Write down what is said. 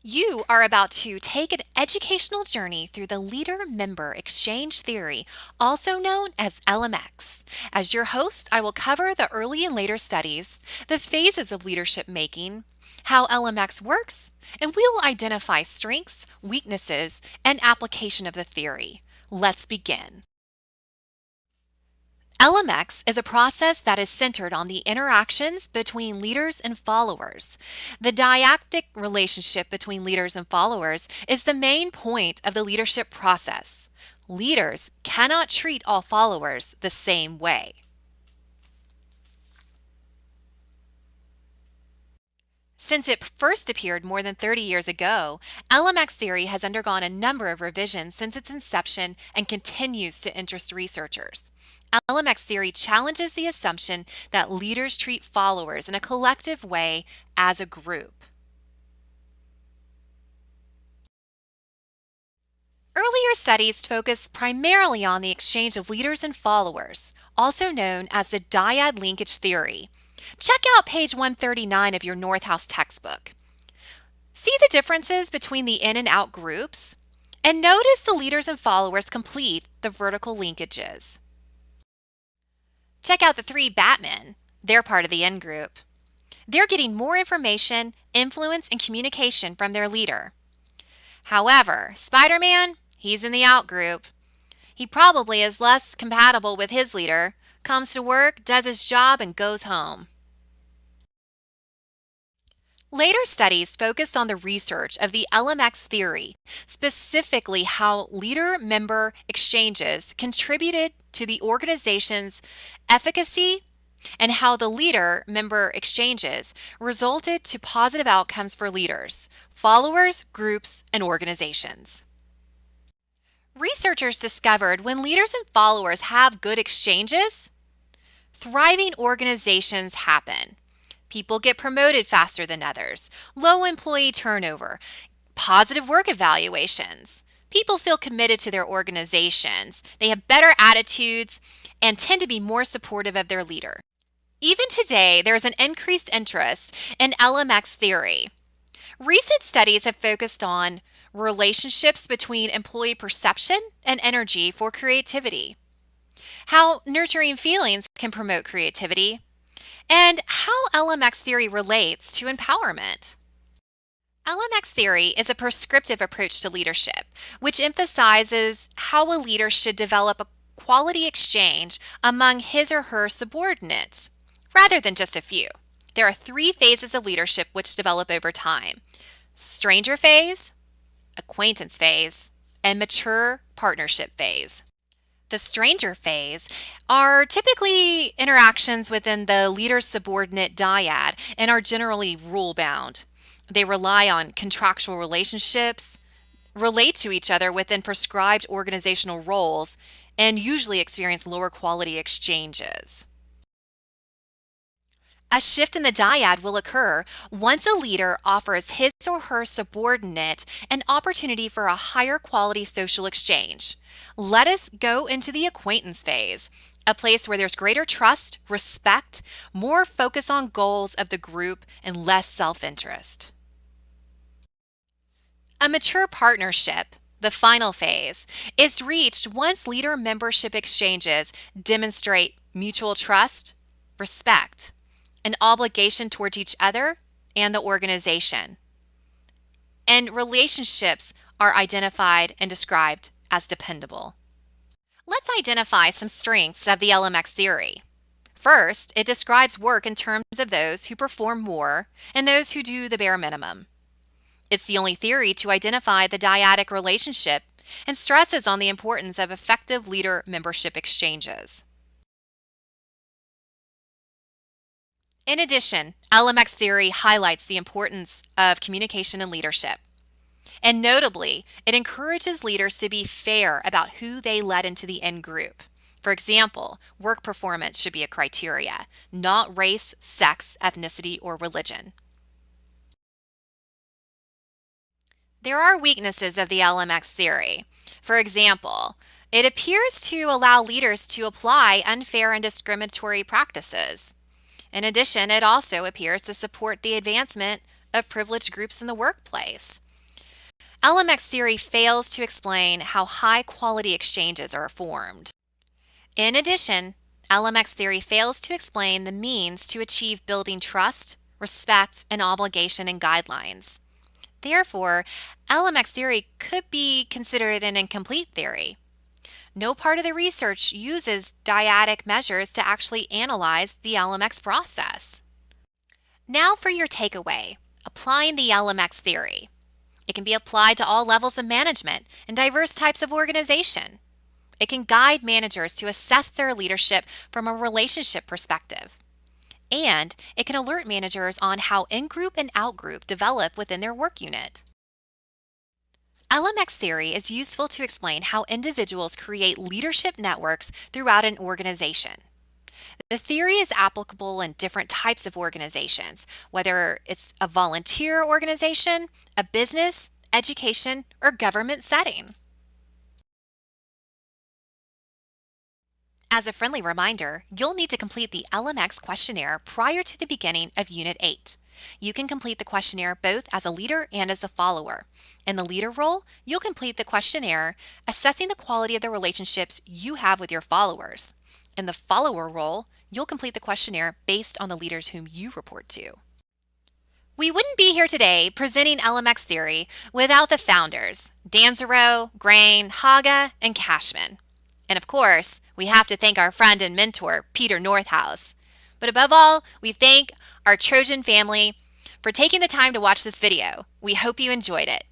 You are about to take an educational journey through the leader-member exchange theory, also known as LMX. As your host, I will cover the early and later studies, the phases of leadership making, how LMX works, and we'll identify strengths, weaknesses, and application of the theory. Let's begin. LMX is a process that is centered on the interactions between leaders and followers. The dyadic relationship between leaders and followers is the main point of the leadership process. Leaders cannot treat all followers the same way. Since it first appeared more than 30 years ago, LMX theory has undergone a number of revisions since its inception and continues to interest researchers. LMX theory challenges the assumption that leaders treat followers in a collective way as a group. Earlier studies focused primarily on the exchange of leaders and followers, also known as the dyad linkage theory. Check out page 139 of your Northhouse textbook. See the differences between the in and out groups, and notice the leaders and followers complete the vertical linkages. Check out the three Batmen. They're part of the in group. They're getting more information, influence, and communication from their leader. However, Spider-Man, he's in the out group. He probably is less compatible with his leader, comes to work, does his job, and goes home. Later studies focused on the research of the LMX theory, specifically how leader-member exchanges contributed to the organization's efficacy and how the leader-member exchanges resulted to positive outcomes for leaders, followers, groups, and organizations. Researchers discovered when leaders and followers have good exchanges, thriving organizations happen. People get promoted faster than others, low employee turnover, positive work evaluations. People feel committed to their organizations. They have better attitudes and tend to be more supportive of their leader. Even today, there is an increased interest in LMX theory. Recent studies have focused on relationships between employee perception and energy for creativity, how nurturing feelings can promote creativity, and how LMX theory relates to empowerment. LMX theory is a prescriptive approach to leadership, which emphasizes how a leader should develop a quality exchange among his or her subordinates, rather than just a few. There are three phases of leadership which develop over time: stranger phase, acquaintance phase, and mature partnership phase. The stranger phase are typically interactions within the leader-subordinate dyad and are generally rule-bound. They rely on contractual relationships, relate to each other within prescribed organizational roles, and usually experience lower quality exchanges. A shift in the dyad will occur once a leader offers his or her subordinate an opportunity for a higher quality social exchange. Let us go into the acquaintance phase, a place where there's greater trust, respect, more focus on goals of the group, and less self-interest. A mature partnership, the final phase, is reached once leader membership exchanges demonstrate mutual trust, respect, an obligation towards each other and the organization, and relationships are identified and described as dependable. Let's identify some strengths of the LMX theory. First, it describes work in terms of those who perform more and those who do the bare minimum. It's the only theory to identify the dyadic relationship and stresses on the importance of effective leader membership exchanges. In addition, LMX theory highlights the importance of communication and leadership. And notably, it encourages leaders to be fair about who they let into the in group. For example, work performance should be a criteria, not race, sex, ethnicity, or religion. There are weaknesses of the LMX theory. For example, it appears to allow leaders to apply unfair and discriminatory practices. In addition, it also appears to support the advancement of privileged groups in the workplace. LMX theory fails to explain how high-quality exchanges are formed. In addition, LMX theory fails to explain the means to achieve building trust, respect, and obligation and guidelines. Therefore, LMX theory could be considered an incomplete theory. No part of the research uses dyadic measures to actually analyze the LMX process. Now for your takeaway, applying the LMX theory. It can be applied to all levels of management and diverse types of organization. It can guide managers to assess their leadership from a relationship perspective. And it can alert managers on how in-group and out-group develop within their work unit. LMX theory is useful to explain how individuals create leadership networks throughout an organization. The theory is applicable in different types of organizations, whether it's a volunteer organization, a business, education, or government setting. As a friendly reminder, you'll need to complete the LMX questionnaire prior to the beginning of Unit 8. You can complete the questionnaire both as a leader and as a follower. In the leader role, you'll complete the questionnaire assessing the quality of the relationships you have with your followers. In the follower role, you'll complete the questionnaire based on the leaders whom you report to. We wouldn't be here today presenting LMX theory without the founders, Dansereau, Grain, Haga, and Cashman. And of course, we have to thank our friend and mentor, Peter Northouse. But above all, we thank our Trojan family for taking the time to watch this video. We hope you enjoyed it.